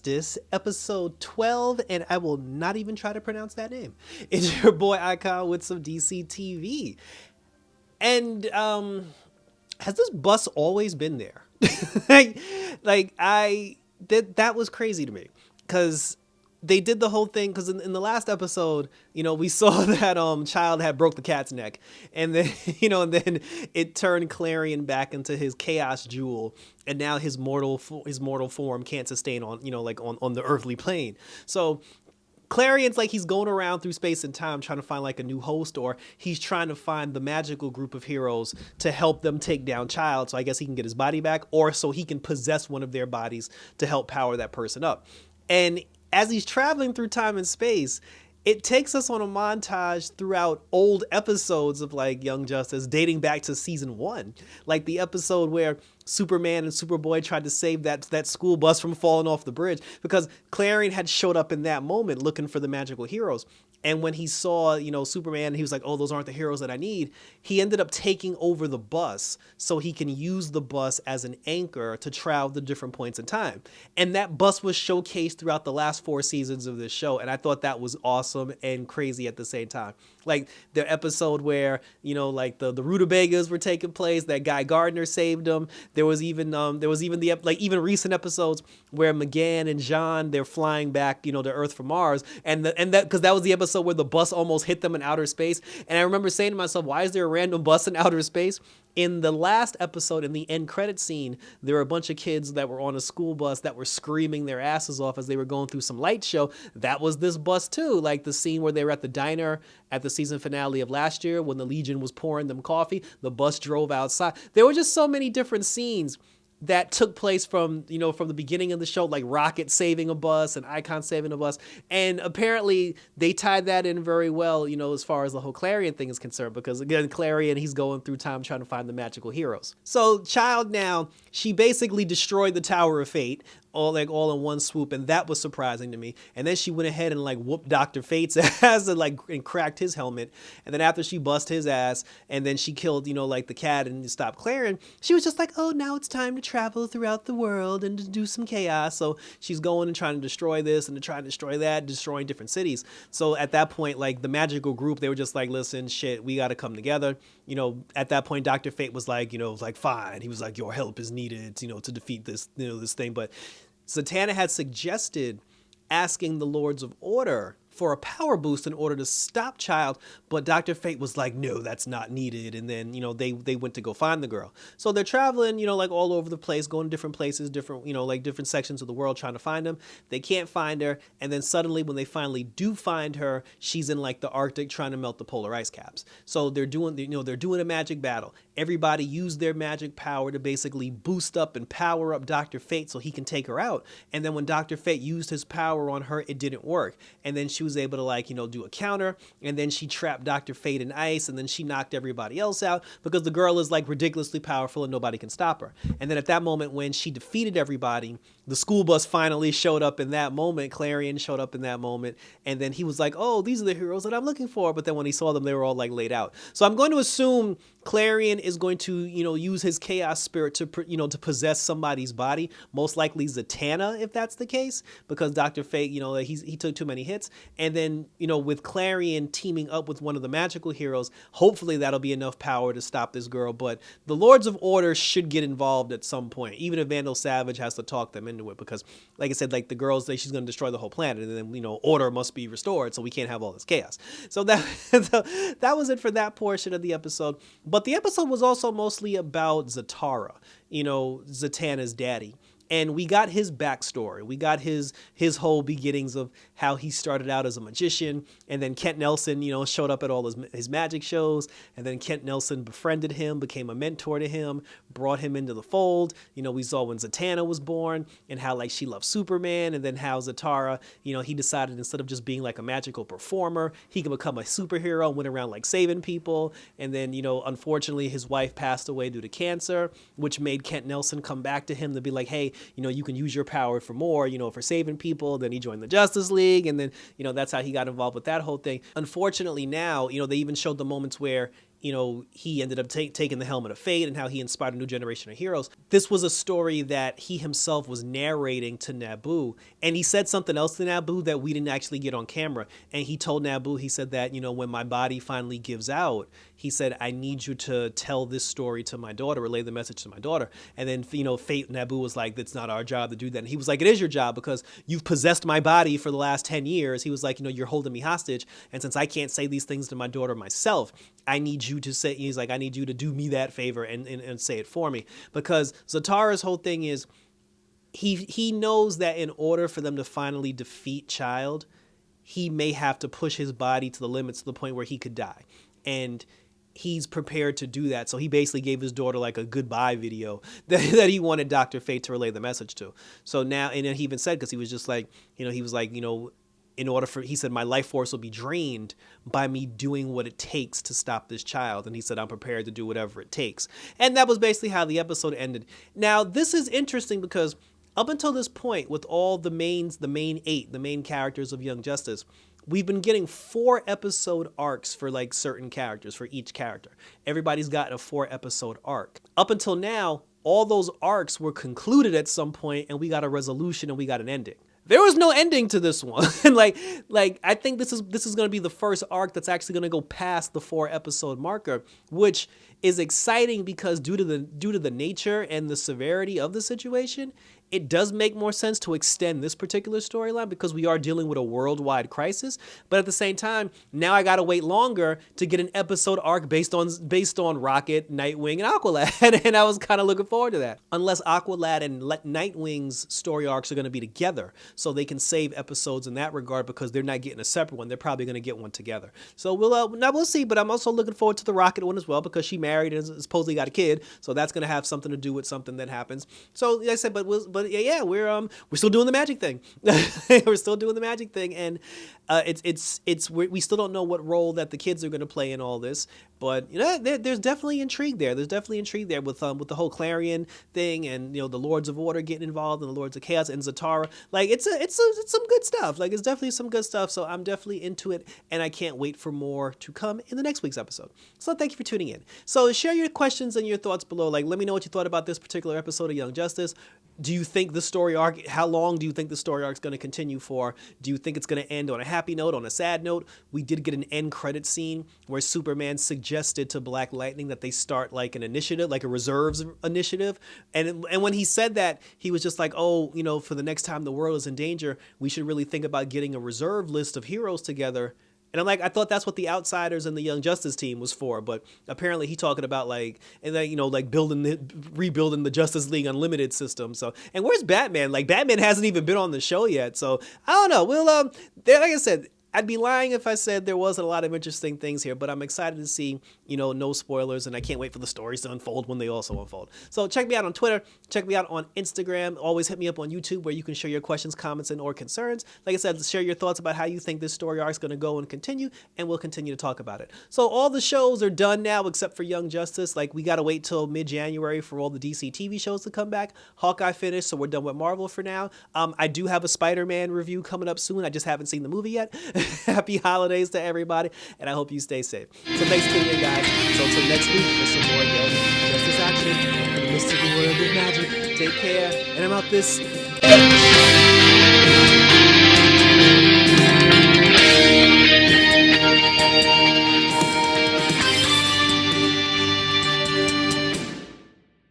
Justice, episode 12, and I will not even try to pronounce that name. It's your boy Icon with some DC TV. And has this bus always been there? like, that was crazy to me because they did the whole thing because in the last episode, we saw that child had broke the cat's neck, and then and then it turned Clarion back into his chaos jewel, and now his mortal form can't sustain on on the earthly plane. So Clarion's like he's going around through space and time trying to find like a new host, or he's trying to find the magical group of heroes to help them take down Child, so I guess he can get his body back, or so he can possess one of their bodies to help power that person up. And as he's traveling through time and space, it takes us on a montage throughout old episodes of like Young Justice dating back to season 1. Like the episode where Superman and Superboy tried to save that school bus from falling off the bridge because Clarion had showed up in that moment looking for the magical heroes. And when he saw, Superman, he was like, oh, those aren't the heroes that I need. He ended up taking over the bus so he can use the bus as an anchor to travel to different points in time. And that bus was showcased throughout the last 4 seasons of this show. And I thought that was awesome and crazy at the same time. Like the episode where, like the rutabagas were taking place, that guy Gardner saved them. There was even even recent episodes where McGann and Jean, they're flying back, to Earth from Mars. And that because that was the episode where the bus almost hit them in outer space. And I remember saying to myself, why is there a random bus in outer space? In the last episode, in the end credit scene, there were a bunch of kids that were on a school bus that were screaming their asses off as they were going through some light show. That was this bus too, like the scene where they were at the diner at the season finale of last year when the Legion was pouring them coffee. The bus drove outside. There were just so many different scenes that took place from the beginning of the show, like Rocket saving a bus and Icon saving a bus. And apparently they tied that in very well, as far as the whole Clarion thing is concerned, because again, Clarion, he's going through time trying to find the magical heroes. So Child now, she basically destroyed the Tower of Fate, all in one swoop, and that was surprising to me. And then she went ahead and like whooped Dr. Fate's ass and cracked his helmet. And then after she bust his ass and then she killed, the cat and stopped Clarion, she was just like, oh, now it's time to travel throughout the world and to do some chaos. So she's going and trying to destroy this and to try to destroy that, destroying different cities. So at that point, like the magical group, they were just like, listen, shit, we got to come together. At that point, Dr. Fate was like, fine. He was like, your help is needed, to defeat this, this thing. But Zatanna had suggested asking the Lords of Order for a power boost in order to stop Child, but Dr. Fate was like, no, that's not needed. And then, they went to go find the girl. So they're traveling, like all over the place, going to different places, different, different sections of the world trying to find them. They can't find her. And then suddenly when they finally do find her, she's in like the Arctic trying to melt the polar ice caps. So they're doing a magic battle. Everybody used their magic power to basically boost up and power up Dr. Fate so he can take her out. And then when Dr. Fate used his power on her, it didn't work. And then she was able to do a counter, and then she trapped Dr. Fate in ice, and then she knocked everybody else out because the girl is like ridiculously powerful and nobody can stop her. And then at that moment when she defeated everybody, the school bus finally showed up in that moment. Clarion showed up in that moment, and then he was like, oh, these are the heroes that I'm looking for. But then when he saw them, they were all like laid out. So I'm going to assume Clarion is going to, use his chaos spirit to, to possess somebody's body, most likely Zatanna, if that's the case, because Dr. Fate, he took too many hits. And then, with Clarion teaming up with one of the magical heroes, hopefully that'll be enough power to stop this girl. But the Lords of Order should get involved at some point, even if Vandal Savage has to talk them into it, because like I said, like the girls, like she's going to destroy the whole planet, and then, order must be restored, so we can't have all this chaos. So that was it for that portion of the episode. But the episode was also mostly about Zatara, Zatanna's daddy. And we got his backstory. We got his whole beginnings of how he started out as a magician. And then Kent Nelson, showed up at all his magic shows. And then Kent Nelson befriended him, became a mentor to him, brought him into the fold. We saw when Zatanna was born and how like she loved Superman. And then how Zatara, he decided instead of just being like a magical performer, he could become a superhero and went around like saving people. And then, unfortunately, his wife passed away due to cancer, which made Kent Nelson come back to him to be like, hey, you can use your power for more, for saving people. Then he joined the Justice League, and then, that's how he got involved with that whole thing. Unfortunately now, they even showed the moments where he ended up taking the helmet of fate and how he inspired a new generation of heroes. This was a story that he himself was narrating to Naboo. And he said something else to Naboo that we didn't actually get on camera. And he told Naboo, he said that, when my body finally gives out, he said, I need you to tell this story to my daughter, relay the message to my daughter. And then, Fate, Naboo was like, that's not our job to do that. And he was like, it is your job because you've possessed my body for the last 10 years. He was like, you're holding me hostage. And since I can't say these things to my daughter myself, I need you to say, he's like, I need you to do me that favor and say it for me. Because Zatara's whole thing is, he knows that in order for them to finally defeat Child, he may have to push his body to the limits to the point where he could die. And he's prepared to do that. So he basically gave his daughter like a goodbye video that he wanted Dr. Fate to relay the message to. So now, and then he even said, because he was just like, he was like, in order for, he said, my life force will be drained by me doing what it takes to stop this child. And he said, I'm prepared to do whatever it takes. And that was basically how the episode ended. Now, this is interesting because up until this point, with all the main characters of Young Justice, we've been getting 4-episode arcs for like certain characters, for each character. Everybody's got a 4-episode arc. Up until now, all those arcs were concluded at some point and we got a resolution and we got an ending. There was no ending to this one. like I think this is going to be the first arc that's actually going to go past the 4-episode marker, which is exciting because due to the nature and the severity of the situation, it does make more sense to extend this particular storyline because we are dealing with a worldwide crisis. But at the same time, now I gotta wait longer to get an episode arc based on Rocket, Nightwing, and Aqualad, and I was kind of looking forward to that. Unless Aqualad and Nightwing's story arcs are going to be together, so they can save episodes in that regard because they're not getting a separate one. They're probably going to get one together. So we'll see. But I'm also looking forward to the Rocket one as well because she married and supposedly got a kid, so that's going to have something to do with something that happens. So like I said, but we're still doing the magic thing. We're still doing the magic thing, and we still don't know what role that the kids are going to play in all this. But there's definitely intrigue there. There's definitely intrigue there with the whole Clarion thing, and the Lords of Order getting involved, and the Lords of Chaos and Zatara. Like it's some good stuff. Like it's definitely some good stuff. So I'm definitely into it, and I can't wait for more to come in the next week's episode. So thank you for tuning in. So share your questions and your thoughts below. Like let me know what you thought about this particular episode of Young Justice. Do you think the story arc, how long do you think the story arc is going to continue for? Do you think it's going to end on a happy note, on a sad note? We did get an end credit scene where Superman suggested to Black Lightning that they start like an initiative, like a reserves initiative. And when he said that, he was just like, oh, for the next time the world is in danger, we should really think about getting a reserve list of heroes together. And I'm like, I thought that's what the Outsiders and the Young Justice team was for, but apparently he talking about rebuilding the Justice League Unlimited system. So, and where's Batman? Like Batman hasn't even been on the show yet. So I don't know. We'll like I said, I'd be lying if I said there wasn't a lot of interesting things here, but I'm excited to see, no spoilers, and I can't wait for the stories to unfold when they also unfold. So check me out on Twitter, check me out on Instagram, always hit me up on YouTube where you can share your questions, comments, and or concerns. Like I said, share your thoughts about how you think this story arc is going to go and continue, and we'll continue to talk about it. So all the shows are done now except for Young Justice. Like we got to wait till mid-January for all the DC TV shows to come back. Hawkeye finished, so we're done with Marvel for now. I do have a Spider-Man review coming up soon. I just haven't seen the movie yet. Happy holidays to everybody, and I hope you stay safe. So thanks for tuning in, guys. So until next week for some more Young Justice action in the mystical world of magic. Take care, and I'm out this